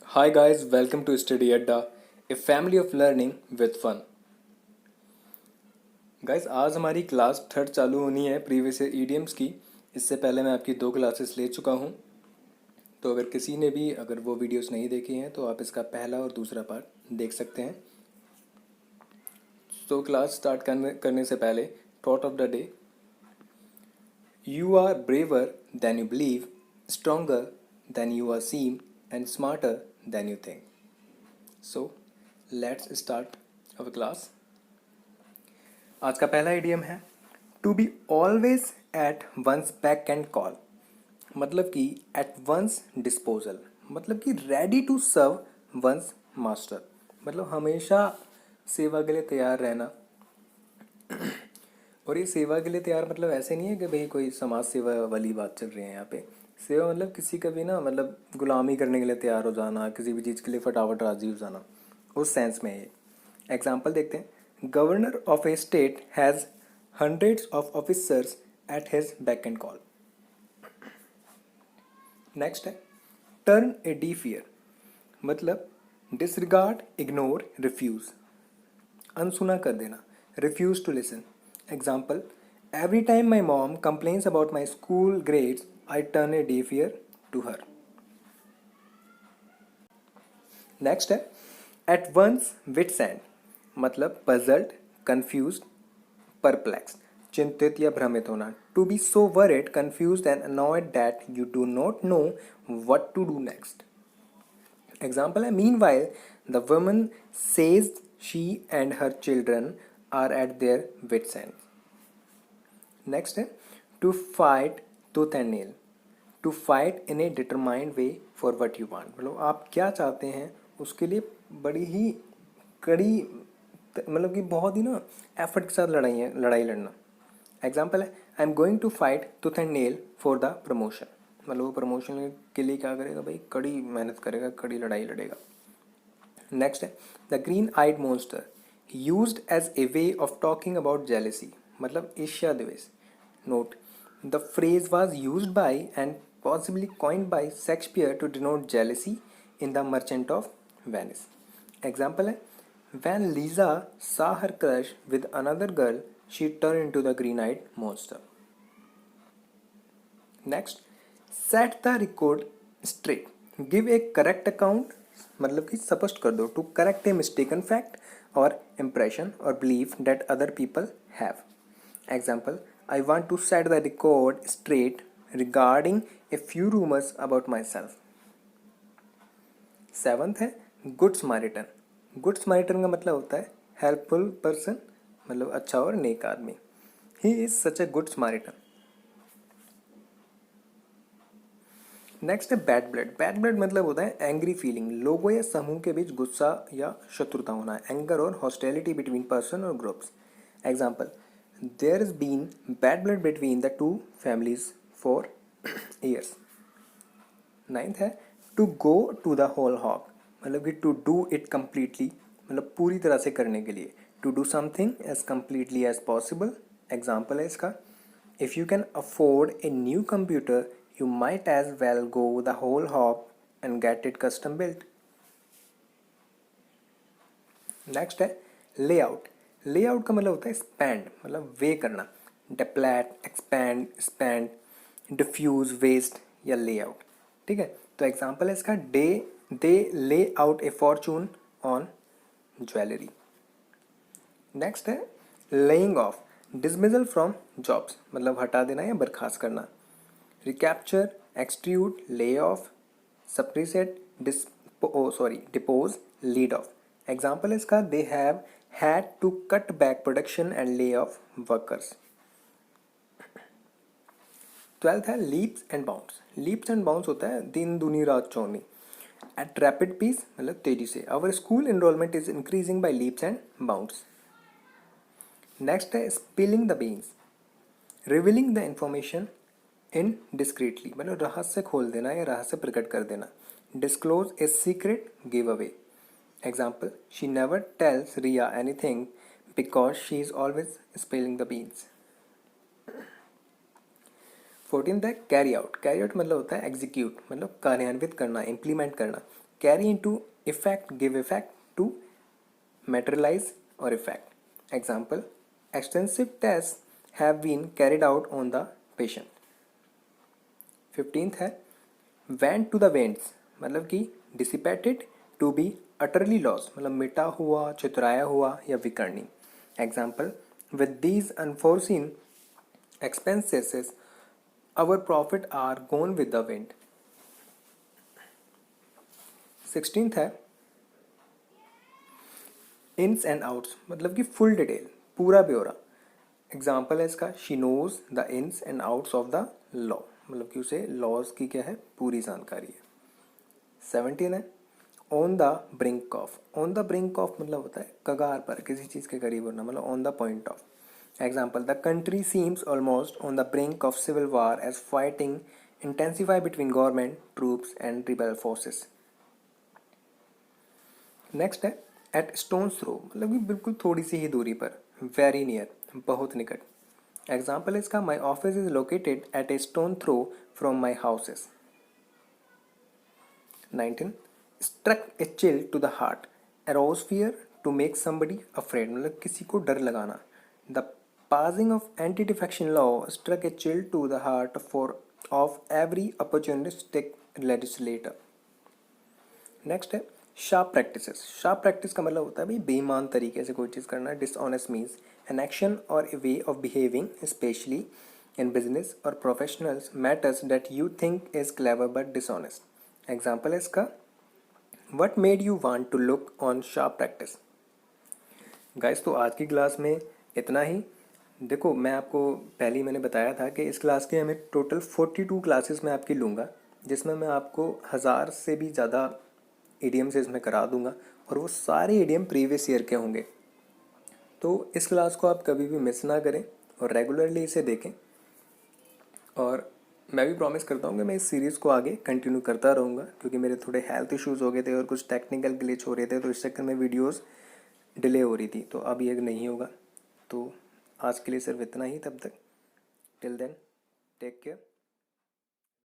Hi guys, welcome to Study Adda, a family of learning with fun. Guys आज हमारी class third चालू होनी है प्रीवियस ईयर ईडियम्स की। इससे पहले मैं आपकी 2 क्लासेस ले चुका हूँ। तो अगर किसी ने भी अगर वो वीडियोस नहीं देखी हैं तो आप इसका पहला और दूसरा पार्ट देख सकते हैं। तो क्लास स्टार्ट करने से पहले thought of the day. You are braver than you believe, stronger than you are seem and smarter than you think. So let's start our class. आज का पहला इडियम है to be always at one's beck and call. मतलब कि at one's disposal, मतलब कि ready to serve one's master, मतलब हमेशा सेवा के लिए तैयार रहना। और ये सेवा के लिए तैयार मतलब ऐसे नहीं है कि भाई कोई समाज सेवा वाली बात चल रही है यहाँ पे। सेवा मतलब किसी का भी ना, मतलब गुलामी करने के लिए तैयार हो जाना, किसी भी चीज़ के लिए फटाफट राजी हो जाना, उस सेंस में ये। एग्जाम्पल देखते हैं। Governor of a state has hundreds of officers at his beck and call. Next है टर्न ए डीफ ईयर, मतलब डिसरिगार्ड, इग्नोर, रिफ्यूज, अनसुना कर देना, refuse to listen. Example, every time my mom complains about my school grades I turn a deaf ear to her. Next है at one's wits end, मतलब puzzled, confused, perplexed, चिंतित या भ्रमित होना। To be so worried, confused and annoyed that you do not know what to do next. Example है meanwhile the woman says she and her children are at their wits end. Next है to fight tooth and nail, to fight in a determined way for what you want, मतलब आप क्या चाहते हैं उसके लिए बड़ी ही कड़ी, मतलब कि बहुत ही ना एफर्ट के साथ लड़ाई लड़ना। एग्जाम्पल है I am going to fight tooth and nail for the promotion, मतलब वो प्रमोशन के लिए क्या करेगा भाई, कड़ी मेहनत करेगा, कड़ी लड़ाई लड़ेगा। नेक्स्ट है the green eyed monster used as a way of talking about jealousy, मतलब ईर्ष्या द्वेष। Note the phrase was used by and possibly coined by Shakespeare to denote jealousy in the merchant of Venice. Example है when Lisa saw her crush with another girl, she turned into the green-eyed monster. Next, set the record straight. Give a correct account, मतलब कि स्पष्ट कर दो, to correct a mistaken fact or impression or belief that other people have. Example, I want to set the record straight regarding a few rumors about myself. Seventh है good स्मारिटन। Good स्मारिटन का मतलब होता है हेल्पफुल पर्सन, मतलब अच्छा और नेक आदमी। He is such a good Samaritan. Next है बैड ब्लड। बैड ब्लड मतलब होता है एंग्री फीलिंग, लोगों या समूह के बीच गुस्सा या शत्रुता होना, एंगर और हॉस्टिलिटी बिटवीन पर्सन और groups. Example, there is been bad blood between the two families for years. Ninth है to go to the whole hog, मतलब कि टू डू इट कम्प्लीटली, मतलब पूरी तरह से करने के लिए। To do something as completely as possible. Example है इसका, if you can afford a new computer you might as well go the whole hog and get it custom built. Next है लेआउट। लेआउट का मतलब होता है spend, मतलब वे करना, deplete, expand, spend, diffuse, waste या लेआउट। ठीक है, तो एग्जाम्पल है इसका, they lay out a fortune on jewellery. Next है laying of, dismissal from jobs, मतलब हटा देना या बर्खास्त करना। Recapture, extrude, lay off, suppressed, depose, lead off. Example इसका, they have had to cut back production and lay off workers. Twelfth है leaps and bounds. Leaps and bounds होता है दिन दूनी रात चौनी। एट रैपिड पीस मतलब तेजी से। Our school enrolment is increasing by leaps and bounds. Next है spilling the beans, revealing the information indiscreetly, मतलब रहस्य खोल देना या रहस्य प्रकट कर देना। Disclose a secret, give away. Example, she never tells Riya anything because she is always spilling the beans. 14th है कैरी आउट। कैरी आउट मतलब होता है एग्जीक्यूट, मतलब कार्यान्वित करना, इम्प्लीमेंट करना। Carry into effect, give effect, to materialize or effect. Example, extensive tests have been carried out on the patient. 15th है went to the winds, मतलब कि dissipated, to be utterly lost, मतलब मिटा हुआ, चतुराया हुआ या विकर्णी. Example, with these unforeseen expenses our profit are gone with the wind. 16th है इन्स and outs, मतलब कि फुल डिटेल, पूरा ब्यौरा. एग्जाम्पल है इसका, she knows the ins and outs of the law, मतलब कि उसे लॉज की क्या है, पूरी जानकारी है. 17 है on the brink of. On the brink of मतलब होता है कगार पर, किसी चीज़ के करीब होना, मतलब on the point of. Example, the country seems almost on the brink of civil war as fighting intensify between government troops and rebel forces. Next है एट स्टोन थ्रो, मतलब कि बिल्कुल थोड़ी सी ही दूरी पर, वेरी नियर, बहुत निकट. एग्जाम्पल इसका, my office is located at a stone throw from my houses. 19 struck a chill to the heart, arouse fear to make somebody afraid, मतलब किसी को डर लगाना. The passing of anti defection law struck a chill to the heart for of every opportunistic legislator. Next है sharp practices. Sharp practice का मतलब होता है भाई बेईमान तरीके से कोई चीज़ करना. डिसऑनेस्ट मीन्स एन एक्शन और a way of behaving specially in business और professionals matters that you think is clever but dishonest. Example है इसका, what made you want to look on sharp practice. Guys तो आज की class में इतना ही. देखो मैं आपको पहले ही मैंने बताया था कि इस क्लास के हमें टोटल 42 क्लासेस मैं आपकी लूँगा, जिसमें मैं आपको 1000 से भी ज़्यादा ईडीएम से इसमें करा दूंगा, और वो सारे ईडीएम प्रीवियस ईयर के होंगे. तो इस क्लास को आप कभी भी मिस ना करें और रेगुलरली इसे देखें. और मैं भी प्रॉमिस करता हूँ कि मैं इस सीरीज़ को आगे कंटिन्यू करता रहूँगा, क्योंकि मेरे थोड़े हेल्थ इश्यूज़ हो गए थे और कुछ टेक्निकल ग्लिच हो रहे थे, तो इस चक्कर में वीडियोज़ डिले हो रही थी. तो अब ये नहीं होगा. तो आज के लिए सिर्फ इतना ही. तब तक टिल देन टेक केयर.